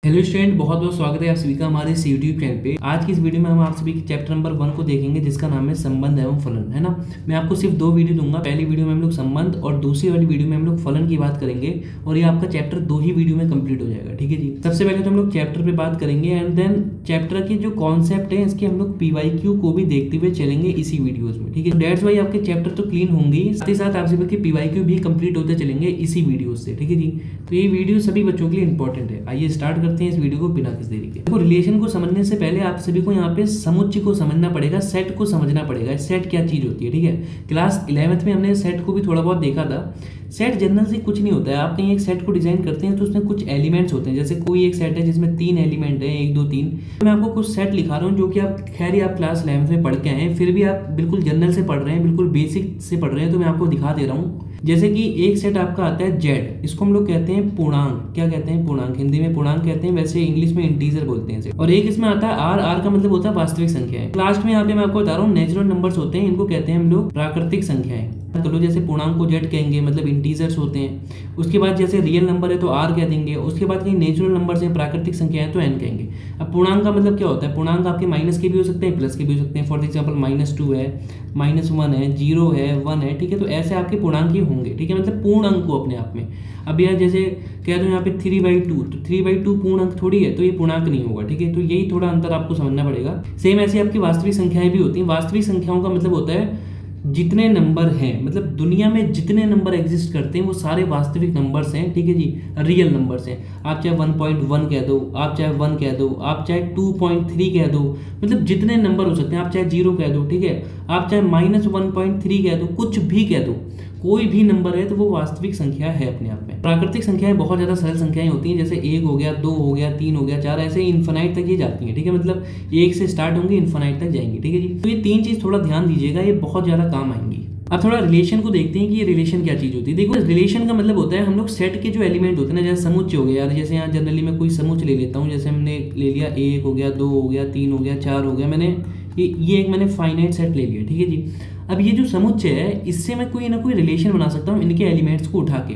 Hello student, बहुत बहुत स्वागत है आप सभी का हमारे इस यूट्यूब चैनल पे। आज की इस वीडियो में हम आप सभी के चैप्टर नंबर 1 को देखेंगे, जिसका नाम है संबंध एवं फलन, है ना। मैं आपको सिर्फ 2 वीडियो दूंगा। पहली वीडियो में हम लोग संबंध और दूसरी वाली वीडियो में हम लोग फलन की बात करेंगे, और ये आपका चैप्टर 2 ही वीडियो में कंप्लीट हो जाएगा। ठीक है जी। सबसे पहले तो हम लोग चैप्टर पे बात करेंगे एंड देन चैप्टर की जो कॉन्सेप्ट है इसके हम लोग PYQ को भी देखते हुए चलेंगे इसी वीडियोज में। ठीक है, डेट्स वाई आपके चैप्टर तो क्लीन होंगे, साथ ही साथ आप सभी के PYQ भी कंप्लीट होते चलेंगे इसी वीडियो से। ठीक है जी। तो ये वीडियो सभी बच्चों के लिए इंपॉर्टेंट है। आइए स्टार्ट करते हैं इस वीडियो को बिना किसी देरी के। देखो, रिलेशन को समझने से पहले आप सभी को यहाँ पे समुच्चय को समझना पड़ेगा, सेट को समझना पड़ेगा। सेट क्या चीज होती है? ठीक है, क्लास 11th में हमने सेट को भी थोड़ा बहुत देखा था। सेट जनरल से कुछ नहीं होता है। आप कहीं एक सेट को डिजाइन करते हैं तो उसमें कुछ एलिमेंट्स होते हैं। जैसे कोई एक सेट है जिसमें 3 एलिमेंट है, 1 2 3। मैं आपको कुछ सेट लिखा रहा हूँ जो कि आप खैर आप क्लास 11th में पढ़ के आए हैं, फिर भी आप बिल्कुल जनरल से पढ़ रहे हैं, बिल्कुल बेसिक से पढ़ रहे हैं, तो मैं आपको दिखा दे रहा हूँ। जैसे कि एक सेट आपका आता है जेड, इसको हम लोग कहते हैं पूर्णांक। क्या कहते हैं? पूर्णांक। हिंदी में पूर्णांक कहते हैं, वैसे इंग्लिश में इंटीजर बोलते हैं इसे। और एक इसमें आता है आर। आर का मतलब होता है वास्तविक संख्याएं। लास्ट में यहाँ पे मैं आपको बता रहा हूँ नेचुरल नंबर्स होते हैं, इनको कहते हैं हम लोग प्राकृतिक संख्याएं। चलो, जैसे पूर्णांक को जेड कहेंगे, मतलब इंटीजर्स होते हैं। उसके बाद जैसे रियल नंबर है तो आर कह देंगे। उसके बाद कहीं नेचुरल नंबर है, प्राकृतिक संख्या है तो एन कहेंगे। अब पूर्णांक का मतलब क्या होता है? पूर्णांक आपके माइनस के भी हो सकते हैं, प्लस के भी हो सकते हैं। फॉर एग्जाम्पल -2 है, -1 है, 0 है, 1 है। ठीक है, तो ऐसे आपके पूर्णांक ही होंगे। ठीक है, मतलब पूर्ण अंक को अपने आप में। अब यार जैसे कह दो यहाँ पे 3/2, तो 3/2 पूर्ण अंक थोड़ी है, तो ये पूर्णांक नहीं होगा। ठीक है, तो यही थोड़ा अंतर आपको समझना पड़ेगा। सेम ऐसे आपकी वास्तविक संख्याएं भी होती हैं। वास्तविक संख्याओं का मतलब होता है जितने नंबर हैं, मतलब दुनिया में जितने नंबर एग्जिस्ट करते हैं वो सारे वास्तविक नंबर्स हैं। ठीक है जी, रियल नंबर्स हैं। आप चाहे 1.1 कह दो, आप चाहे 1 कह दो, आप चाहे 2.3 कह दो, मतलब जितने नंबर हो सकते हैं। आप चाहे 0 कह दो, ठीक है, आप चाहे -1.3 कह दो, कुछ भी कह दो, कोई भी नंबर है तो वो वास्तविक संख्या है अपने आप में। प्राकृतिक संख्याएं बहुत ज्यादा सरल संख्याएं होती हैं, जैसे 1 हो गया, 2 हो गया, 3 हो गया, 4, ऐसे इन्फिनाइट तक ये जाती हैं। ठीक है, मतलब 1 से स्टार्ट होंगी, इन्फिनाइट तक जाएंगी। ठीक है जी। तो ये 3 चीज थोड़ा ध्यान दीजिएगा, ये बहुत ज्यादा काम आएंगी। अब थोड़ा रिलेशन को देखते हैं कि ये रिलेशन क्या चीज होती है। देखो, रिलेशन का मतलब होता है हम लोग सेट के जो एलिमेंट होते हैं ना, जैसे समुच्चय हो गया यार, जैसे यहाँ जनरली मैं कोई समुच्चय ले लेता हूँ। जैसे हमने ले लिया 1 हो गया, 2 हो गया, 3 हो गया, 4 हो गया। मैंने ये एक मैंने फाइनाइट सेट ले लिया। ठीक है जी। अब ये जो समुच्चय है इससे मैं कोई ना कोई रिलेशन बना सकता हूँ इनके एलिमेंट्स को उठा के।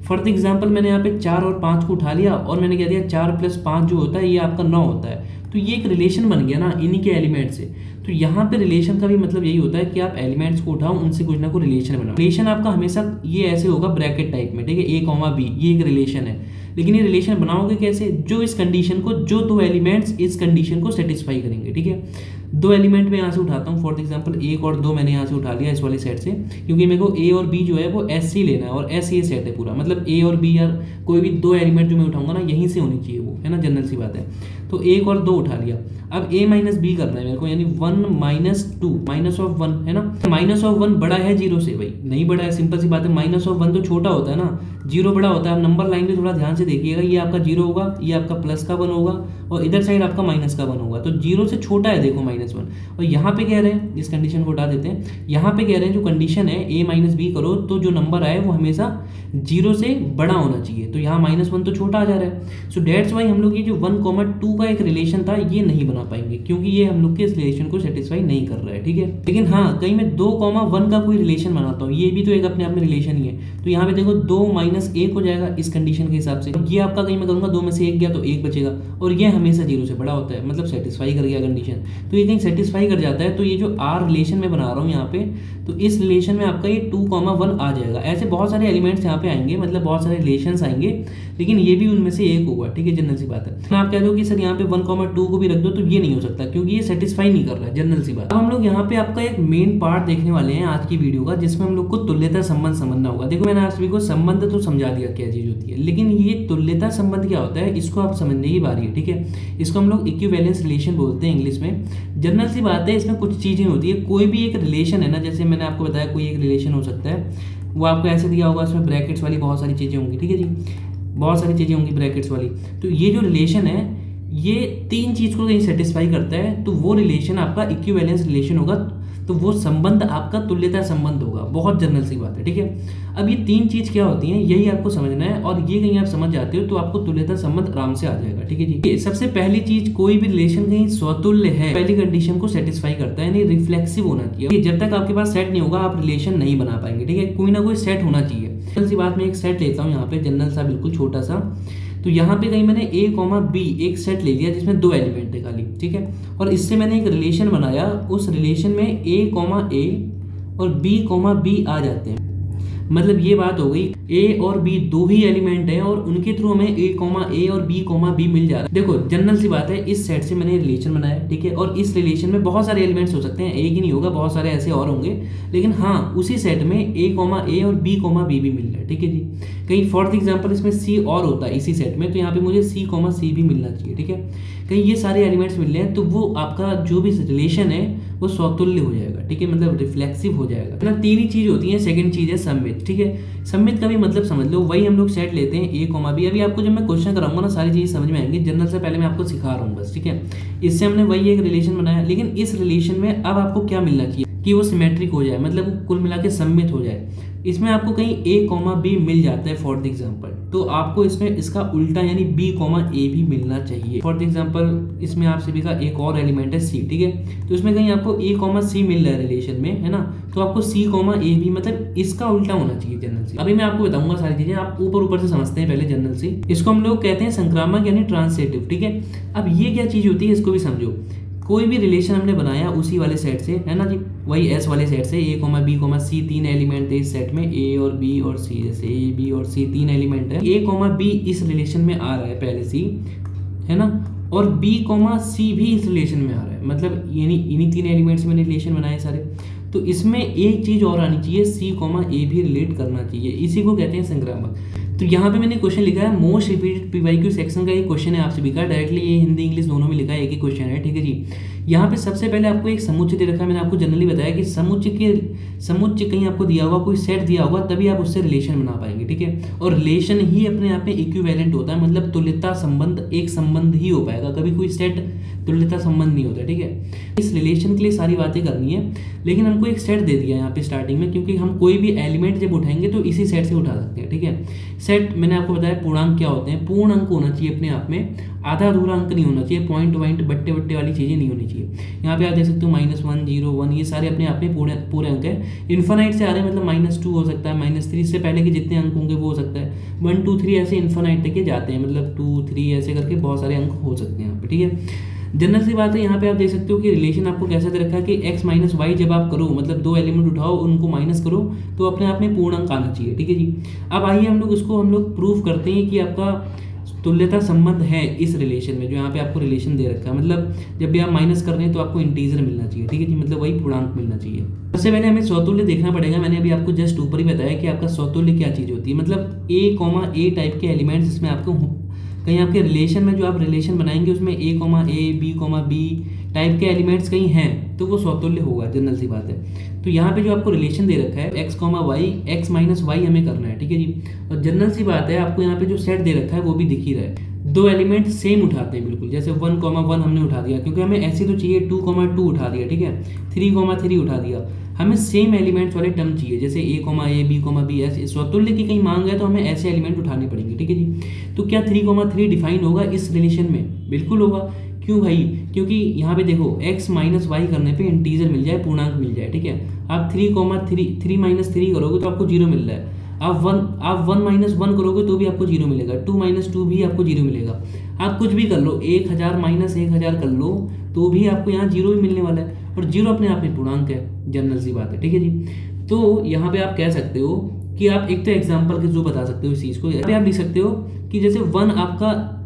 फॉर एग्जाम्पल मैंने यहाँ पे 4 और 5 को उठा लिया और मैंने कह दिया 4 + 5 जो होता है ये आपका 9 होता है। तो ये एक रिलेशन बन गया ना इन्हीं के एलिमेंट से। तो यहाँ पे रिलेशन का भी मतलब यही होता है कि आप एलिमेंट्स को उठाओ, उनसे कुछ ना कुछ रिलेशन बनाओ। रिलेशन आपका हमेशा ये ऐसे होगा ब्रैकेट टाइप में। ठीक है, A, B, ये एक रिलेशन है। लेकिन ये रिलेशन बनाओगे कैसे? जो इस कंडीशन को, जो 2 एलिमेंट्स इस कंडीशन को सेटिस्फाई करेंगे। ठीक है, 2 एलिमेंट मैं यहाँ से उठाता हूँ। फॉर एग्जाम्पल 1 और 2 मैंने यहाँ से उठा लिया इस वाले सेट से, क्योंकि मेरे को A और B जो है वो S ही लेना है, और S ये सेट है पूरा। मतलब A और B यार कोई भी 2 एलिमेंट जो मैं उठाऊंगा ना यहीं से होनी चाहिए वो, है ना, जनरल सी बात है। तो 1 और 2 उठा लिया। अब A - B करना है मेरे को, यानी 1 - 2 -1, है ना। -1 बड़ा है 0 से? भाई नहीं बड़ा है, सिंपल सी बात है। -1 तो छोटा होता है ना, 0 बड़ा होता है। अब नंबर लाइन में थोड़ा ध्यान से देखिएगा, ये आपका 0 होगा, ये आपका प्लस का 1 होगा, और इधर साइड आपका माइनस का 1 होगा। तो 0 से छोटा है, देखो -1। और यहाँ पे कह रहे हैं, इस कंडीशन को हटा देते हैं, यहाँ पे कह रहे हैं जो कंडीशन है A - B करो तो जो नंबर आए वो हमेशा 0 से बड़ा होना चाहिए। तो यहाँ -1 तो छोटा आ जा रहा है। सो डेट्स वाई हम लोग ये जो 1, 2 का एक रिलेशन था ये नहीं बना पाएंगे, क्योंकि ये हम लोग के इस रिलेशन को सेटिस्फाई नहीं कर रहा है। ठीक है, लेकिन हाँ कहीं मैं 2, 1 का कोई रिलेशन बनाता हूँ, ये भी तो एक अपने आप में रिलेशन ही है। तो यहाँ पे देखो 2 - 1 हो जाएगा इस कंडीशन के हिसाब से। ये आपका कहीं मैं करूँगा 2 में से 1 गया तो 1 बचेगा, और ये हमेशा 0 से बड़ा होता है, मतलब सेटिस्फाई कर गया कंडीशन। तो ये कहीं सेटिस्फाई कर जाता है। तो ये जो आर रिलेशन में बना रहा हूँ यहाँ पे, तो इस रिलेशन में आपका ये 2, 1 आ जाएगा। ऐसे बहुत सारे एलिमेंट्स यहाँ पे आएंगे, मतलब बहुत सारे रिलेशंस आएंगे, लेकिन ये भी उनमें से एक होगा। ठीक है, जनरल सी बात है। आप कह दो कि सर यहाँ पे 1, 2 को भी रख दो, तो ये नहीं हो सकता, क्योंकि ये सेटिस्फाई नहीं कर रहा है, जनरल सी बात। अब हम लोग यहाँ पे आपका एक मेन पार्ट देखने वाले हैं आज की वीडियो का, जिसमें हम लोग को तुल्यता संबंध समझना होगा। देखो, मैंने आप सभी को संबंध तो समझा दिया क्या चीज होती है, लेकिन ये तुल्यता संबंध क्या होता है इसको आप समझने की बारी है। ठीक है, इसको हम लोग इक्विवेलेंस रिलेशन बोलते हैं इंग्लिश में। जनरल सी बात है, इसमें कुछ चीजें होती है। कोई भी एक रिलेशन है ना, जैसे मैंने आपको बताया कोई एक रिलेशन हो सकता है, वो आपको ऐसे दिया होगा, उसमें ब्रैकेट्स वाली बहुत सारी चीजें होंगी। ठीक है जी, बहुत सारी चीजें होंगी ब्रैकेट्स वाली। तो ये जो रिलेशन है ये 3 चीज को कहीं सेटिस्फाई करता है, तो वो रिलेशन आपका इक्विवेलेंस रिलेशन होगा। तो वो संबंध आपका तुल्यता संबंध होगा। बहुत जनरल सी बात है। ठीक है, अब ये 3 चीज क्या होती हैं यही आपको समझना है, और ये कहीं आप समझ जाते हो तो आपको तुल्यता संबंध आराम से आ जाएगा। ठीक है जी। सबसे पहली चीज, कोई भी रिलेशन कहीं स्वतुल्य है, पहली कंडीशन को सेटिस्फाई करता है, यानी रिफ्लेक्सिव होना चाहिए। जब तक आपके पास सेट नहीं होगा आप रिलेशन नहीं बना पाएंगे। ठीक है, कोई ना कोई सेट होना चाहिए। जनरल सी बात, मैं एक सेट लेता हूँ यहाँ पे, जनरल सा बिल्कुल छोटा सा। तो यहाँ पे कहीं मैंने ए कॉमा बी एक सेट ले लिया जिसमें 2 एलिमेंट है खाली, ठीक है, और इससे मैंने एक रिलेशन बनाया, उस रिलेशन में ए कॉमा ए और बी कॉमा बी आ जाते हैं। मतलब ये बात हो गई, ए और बी दो ही एलिमेंट है और उनके थ्रू हमें ए कॉमा ए और बी कॉमा बी मिल जा रहा है। देखो जनरल सी बात है, इस सेट से मैंने रिलेशन बनाया, ठीक है, और इस रिलेशन में बहुत सारे एलिमेंट्स हो सकते हैं, एक ही नहीं होगा, बहुत सारे ऐसे और होंगे, लेकिन हाँ उसी सेट में ए कॉमा ए और बी कॉमा बी भी मिल रहा है, ठीक है जी। कहीं फॉर एग्जाम्पल इसमें सी और होता है इसी सेट में, तो यहाँ पे मुझे सी कॉमा सी भी मिलना चाहिए, ठीक है। कहीं ये सारे एलिमेंट्स मिल रहे हैं तो वो आपका जो भी रिलेशन है वो स्वतुल्य हो जाएगा, ठीक है, मतलब रिफ्लेक्सिव हो जाएगा ना। 3 ही चीज होती है, सेकंड चीज है सममित, ठीक है। सममित का भी मतलब समझ लो, वही हम लोग सेट लेते हैं ए कॉमा बी। अभी आपको जब मैं क्वेश्चन कराऊंगा ना सारी चीज समझ में आएंगी, जनरल से पहले मैं आपको सिखा रहा हूँ बस, ठीक है। इससे हमने वही एक रिलेशन बनाया, लेकिन इस रिलेशन में अब आपको क्या मिलना चाहिए कि वो सिमेट्रिक हो जाए, मतलब कुल मिला के सममित हो जाए। इसमें आपको कहीं ए कॉमा बी मिल जाता है फॉर एग्जाम्पल, तो आपको इसमें इसका उल्टा यानी बी कॉमा ए भी मिलना चाहिए। फॉर एग्जाम्पल इसमें आप सभी का एक और एलिमेंट है सी, ठीक है, तो इसमें कहीं आपको ए कॉमा सी मिल रहा है रिलेशन में, है ना, तो आपको सी कॉमा ए भी मतलब इसका उल्टा होना चाहिए जनरल सी। अभी मैं आपको बताऊंगा सारी चीजें, आप ऊपर ऊपर से समझते हैं पहले जनरल सी। इसको हम लोग कहते हैं संक्रामक यानी ट्रांसलेटिव, ठीक है। अब ये क्या चीज होती है इसको भी समझो। कोई भी रिलेशन हमने बनाया उसी वाले सेट से, है ना जी, वही एस वाले सेट से, ए कॉमा बी कॉमा सी 3 एलिमेंट थे इस सेट में, ए और बी और सी, जैसे ए बी और सी 3 एलिमेंट है, ए कॉमा बी इस रिलेशन में आ रहा है पहले सी, है ना, और बी कॉमा सी भी इस रिलेशन में आ रहा है, मतलब यानी इन्हीं 3 एलिमेंट से मैंने रिलेशन बनाए सारे। तो इसमें एक चीज और आनी चाहिए, सी कॉमा ए भी रिलेट करना चाहिए, इसी को कहते हैं संक्रामक। तो यहाँ पे मैंने क्वेश्चन लिखा है मोस्ट रिपीटेड पीवाईक्यू सेक्शन का ये क्वेश्चन है आप सभी का, डायरेक्टली ये हिंदी इंग्लिश दोनों में लिखा है, एक ही क्वेश्चन है, ठीक है जी। यहाँ पे सबसे पहले आपको एक समुच्चय दे रखा है, मैंने आपको जनरली बताया कि समुच्चय कहीं आपको दिया होगा, कोई सेट दिया होगा, तभी आप उससे रिलेशन बना पाएंगे, ठीक है। और रिलेशन ही अपने आप में इक्विवेलेंट होता है, मतलब तुल्यता संबंध, एक संबंध ही हो पाएगा, कभी कोई सेट तुल्यता संबंध नहीं होता, ठीक है। इस रिलेशन के लिए सारी बातें करनी है, लेकिन हमको एक सेट दे दिया यहाँ पे स्टार्टिंग में, क्योंकि हम कोई भी एलिमेंट जब उठाएंगे तो इसी सेट से उठा सकते हैं, ठीक है। सेट मैंने आपको बताया पूर्णांक क्या होते हैं, पूर्ण अंक होना चाहिए अपने आप में, आधा अधूरा अंक नहीं होना चाहिए, पॉइंट वाइंट बट्टे बट्टे वाली चीजें नहीं होनी चाहिए। यहाँ पे आप देख सकते हो -1 0 1 ये सारे अपने आप में पूरे अंक है। इन्फानाइट से आ रहे हैं मतलब -2 हो सकता है, -3 से पहले के जितने अंक होंगे वो हो सकता है, 1 2 3 ऐसे इन्फानाइट तक के जाते हैं, मतलब 2 3 ऐसे करके बहुत सारे अंक हो सकते हैं यहाँ पे, ठीक है। जनरल सी बात है, यहाँ पे आप देख सकते हो कि रिलेशन आपको कैसा दे रखा है कि x माइनस वाई जब आप करो, मतलब 2 एलिमेंट उठाओ उनको माइनस करो तो अपने आप में पूर्ण अंक आना चाहिए, ठीक है जी। अब आइए हम लोग प्रूव करते हैं कि आपका तुल्यता संबंध है इस रिलेशन में, जो यहाँ पे आपको रिलेशन दे रखा है, मतलब जब भी आप माइनस कर रहे हैं तो आपको इंटीजर मिलना चाहिए, ठीक है जी, मतलब वही पूर्णांक मिलना चाहिए। सबसे पहले हमें स्वतुल्य देखना पड़ेगा, मैंने अभी आपको जस्ट ऊपर ही बताया कि आपका स्वतुल्य क्या चीज़ होती है, मतलब ए कॉमा ए टाइप के एलिमेंट्स इसमें आपको कहीं आपके रिलेशन में जो आप रिलेशन बनाएंगे उसमें A comma A B comma B type के एलिमेंट्स कहीं हैं तो वो स्वतुल्य होगा, जनरल सी बात है। तो यहाँ पे जो आपको रिलेशन दे रखा है X comma Y, X minus Y हमें करना है, ठीक है जी। और जनरल सी बात है, आपको यहाँ पे जो सेट दे रखा है वो भी दिख ही रहा है, 2 एलिमेंट सेम उठाते हैं बिल्कुल, जैसे 1 कॉमा 1 हमने उठा दिया क्योंकि हमें ऐसे तो चाहिए, 2 कॉमा 2 उठा दिया, ठीक है, 3 कॉमा 3 उठा दिया, हमें सेम एलिमेंट्स वाले टर्म चाहिए, जैसे A comma A B comma B, ऐसे स्वतुल्य की कहीं मांग है तो हमें ऐसे एलिमेंट उठाने पड़ेंगे, ठीक है जी। तो क्या 3 कॉमा 3 डिफाइन होगा इस रिलेशन में? बिल्कुल होगा। क्यों भाई? क्योंकि यहाँ पे देखो x माइनस वाई करने पे इंटीजर मिल जाए, पूर्णांक मिल जाए, ठीक है। आप 3 कॉमा 3 माइनस 3 करोगे तो आपको 0 मिल रहा है, आप 1 माइनस 1 करोगे तो भी आपको 0 मिलेगा, 2 माइनस 2 भी आपको 0 मिलेगा। आप कुछ भी कर लो, 1000 माइनस 1000 कर लो तो भी आपको यहाँ 0 ही मिलने वाला है, और 0 अपने आप में पूर्णांक है, जनरल सी बात है, ठीक है जी। तो यहाँ पे आप कह सकते हो कि आप एक तो एग्जाम्पल के जो बता सकते हो इस चीज़ को, यहाँ पे आप लिख सकते हो कि जैसे 1 आपका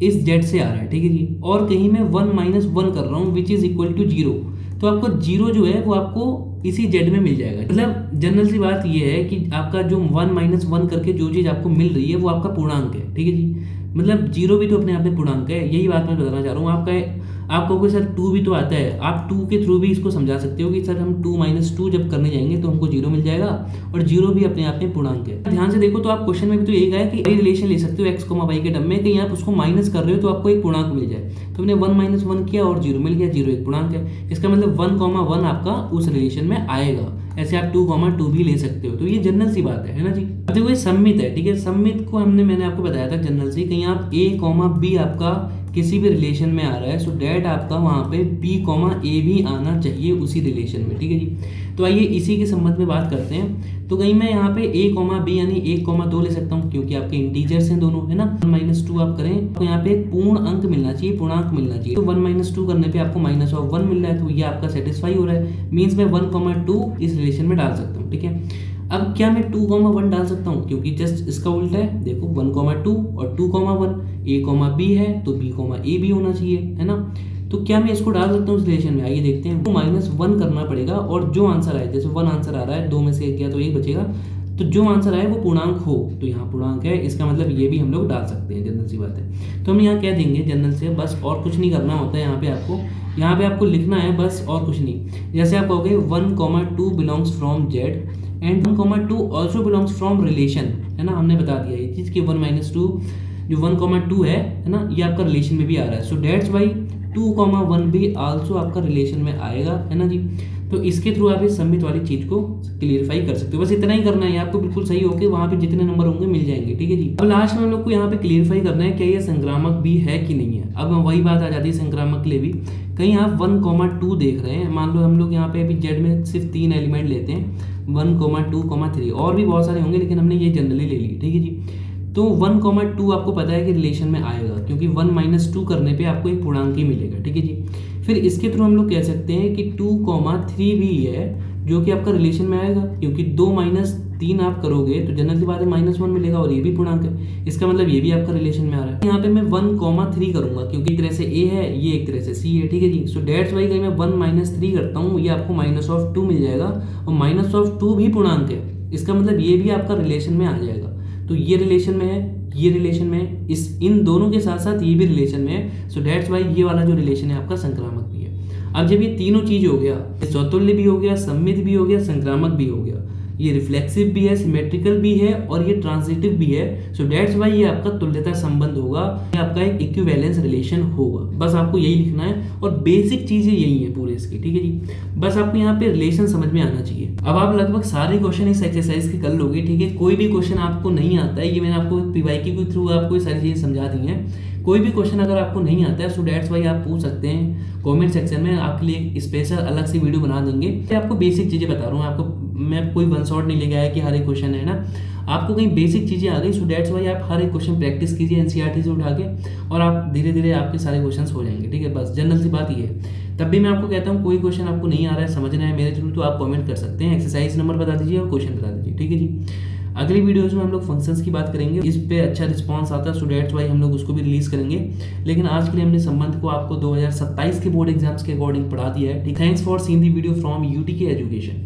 इस जेड से आ रहा है, ठीक है जी, और कहीं मैं 1 माइनस 1 कर रहा हूँ विच इज इक्वल टू 0, तो आपको 0 जो है वो आपको इसी जेड में मिल जाएगा। मतलब जनरल सी बात ये है कि आपका जो 1 माइनस 1 करके जो चीज़ आपको मिल रही है वो आपका पूर्णांक है, ठीक है जी। मतलब 0 भी तो अपने आप में पूर्णांक है, यही बात मैं बताना चाह रहा हूँ। आपको कोई सर 2 भी तो आता है, आप 2 के थ्रू भी इसको समझा सकते हो कि सर हम 2 माइनस 2 जब करने जाएंगे तो हमको 0 मिल जाएगा, और 0 भी अपने आप में पूर्णांक है। ध्यान से देखो तो आप क्वेश्चन में भी तो यही कहा है कि रिलेशन ले सकते हो एक्स कोमा वाई के टर्म में, कहीं आप उसको माइनस कर रहे हो तो आपको एक पूर्णांक मिल जाए, तो हमने 1 माइनस 1 किया और 0 मिल गया, 0 एक पूर्णांक है, इसका मतलब 1 कॉमा 1 आपका उस रिलेशन में आएगा। ऐसे आप 2 कॉमा 2 भी ले सकते हो, तो ये जनरल सी बात है ना जी। अब देखो ये सममित है, ठीक है, सममित को मैंने आपको बताया था जनरल से, कहीं आप a कॉमा बी आपका किसी भी रिलेशन में आ रहा है, सो डैट आपका वहाँ पे बी कॉमा ए भी आना चाहिए उसी रिलेशन में, ठीक है जी। तो आइए इसी के संबंध में बात करते हैं। तो कहीं मैं यहाँ पे ए कॉमा बी यानी 1,2 ले सकता हूँ, क्योंकि आपके इंटीजर्स हैं दोनों, है ना। 1 - 2 आप करें तो यहाँ पे एक पूर्ण अंक मिलना चाहिए, पूर्णांक मिलना चाहिए। तो 1 - 2 करने पे आपको -1 मिल रहा है, तो ये आपका सेटिस्फाई हो रहा है। मीन्स मैं 1,2 इस रिलेशन में डाल सकता हूँ, ठीक है। अब क्या मैं 2,1 डाल सकता हूँ, क्योंकि जस्ट इसका उल्टा है। देखो 1,2 और 2,1, ए कॉमा बी है तो बी कॉमा ए भी होना चाहिए, है ना। तो क्या मैं इसको डाल सकता हूँ इस रिलेशन में, आइए देखते हैं। तो -1 करना पड़ेगा और जो आंसर आए, जैसे 1 आंसर आ रहा है, 2 में से 1 गया तो 1 बचेगा, तो जो आंसर आए वो पूर्णांक हो, तो यहाँ पूर्णांक है, इसका मतलब ये भी हम लोग डाल सकते हैं, जनरल सी बात है। तो हम यहाँ कह देंगे जनरल से, बस और कुछ नहीं करना होता है यहाँ पे आपको लिखना है बस, और कुछ नहीं। जैसे आप कहोगे 1,2 belongs from Z and 1,2 also belongs from relation, है ना। हमने बता दिया ये चीज़ कि 1 - 2 जो 1,2 है ना, ये आपका रिलेशन में भी आ रहा है। सो डेट्स वाई 2,1 भी आल्सो आपका रिलेशन में आएगा, है ना जी। तो इसके थ्रू आप इस समित वाली चीज़ को क्लियरफाई कर सकते हो। बस इतना ही करना है आपको, बिल्कुल सही होके वहाँ पे जितने नंबर होंगे मिल जाएंगे, ठीक है जी। अब लास्ट में हम लोग को यहाँ पे क्लियरफाई करना है क्या ये संक्रामक भी है कि नहीं है। अब वही बात आ जाती है संक्रामक के लिए भी। कहीं आप 1,2 देख रहे हैं, मान लो हम लोग यहाँ पे अभी जेड में सिर्फ 3 एलिमेंट लेते हैं, 1,2, 3, और भी बहुत सारे होंगे लेकिन हमने ये जनरली ले ली, ठीक है जी। तो 1,2 आपको पता है कि रिलेशन में आएगा, क्योंकि 1 - 2 करने पे आपको एक पूर्णांक ही मिलेगा, ठीक है जी। फिर इसके थ्रू हम लोग कह सकते हैं कि 2,3 भी है, जो कि आपका रिलेशन में आएगा, क्योंकि 2 - 3 आप करोगे तो जनरल सी बात है -1 मिलेगा, और ये भी पूर्णांक है, इसका मतलब ये भी आपका रिलेशन में आ रहा है। यहाँ पे मैं 1,3 करूंगा, क्योंकि एक तरह से ए है, ये एक तरह से सी है, ठीक है जी। सो डेट्स वाई कहीं मैं 1 - 3 करता हूँ, ये आपको -2 मिल जाएगा, और -2 भी पूर्णांक है, इसका मतलब ये भी आपका रिलेशन में आ जाएगा। तो ये रिलेशन में है, ये रिलेशन में है, इन दोनों के साथ साथ ये भी रिलेशन में है। सो डेट्स वाई ये वाला जो रिलेशन है आपका संक्रामक भी है। अब जब ये तीनों चीज हो गया, स्वतुल्य भी हो गया, सम्मित भी हो गया, संक्रामक भी हो गया, ये रिफ्लेक्सिव भी है, सिमेट्रिकल भी है, और ये ट्रांजिटिव भी है। सो डेट्स वाई ये आपका तुल्यता संबंध होगा, ये आपका एक इक्विवेलेंस रिलेशन होगा। बस आपको यही लिखना है, और बेसिक चीजें यही है पूरे इसकी, ठीक है जी। बस आपको यहाँ पे रिलेशन समझ में आना चाहिए। अब आप लगभग सारे क्वेश्चन इस एक्सरसाइज के कर लोगे, ठीक है। कोई भी क्वेश्चन आपको नहीं आता है, ये मैंने आपको पीवाईक्यू के थ्रू आपको ये सारी चीजें समझा दी हैं। कोई भी क्वेश्चन अगर आपको नहीं आता है, सो डेट्स वाई आप पूछ सकते हैं कमेंट सेक्शन में, आपके लिए एक स्पेशल अलग से वीडियो बना देंगे। मैं आपको बेसिक चीज़ें बता रहा हूँ, आपको मैं कोई वन शॉट नहीं लेके आया कि हर एक क्वेश्चन है ना, आपको कहीं बेसिक चीज़ें आ गई। सो डेट्स वाई आप हर एक क्वेश्चन प्रैक्टिस कीजिए एनसीईआरटी से उठा के, और आप धीरे धीरे आपके सारे क्वेश्चन हो जाएंगे, ठीक है। बस जनरल सी बात ये है। तब भी मैं आपको कहता हूँ कोई क्वेश्चन आपको नहीं आ रहा है, समझना है मेरे थ्रू, तो आप कमेंट कर सकते हैं, एक्सरसाइज नंबर बता दीजिए और क्वेश्चन बता दीजिए, ठीक है जी। अगली वीडियोस में हम लोग फंक्शंस की बात करेंगे, इस पे अच्छा रिस्पांस आता है, सो डेट्स वाई हम लोग उसको भी रिलीज करेंगे। लेकिन आज के लिए हमने संबंध को आपको 2027 के बोर्ड एग्जाम्स के अकॉर्डिंग पढ़ा दिया है। Thanks for seeing the video from UTK education.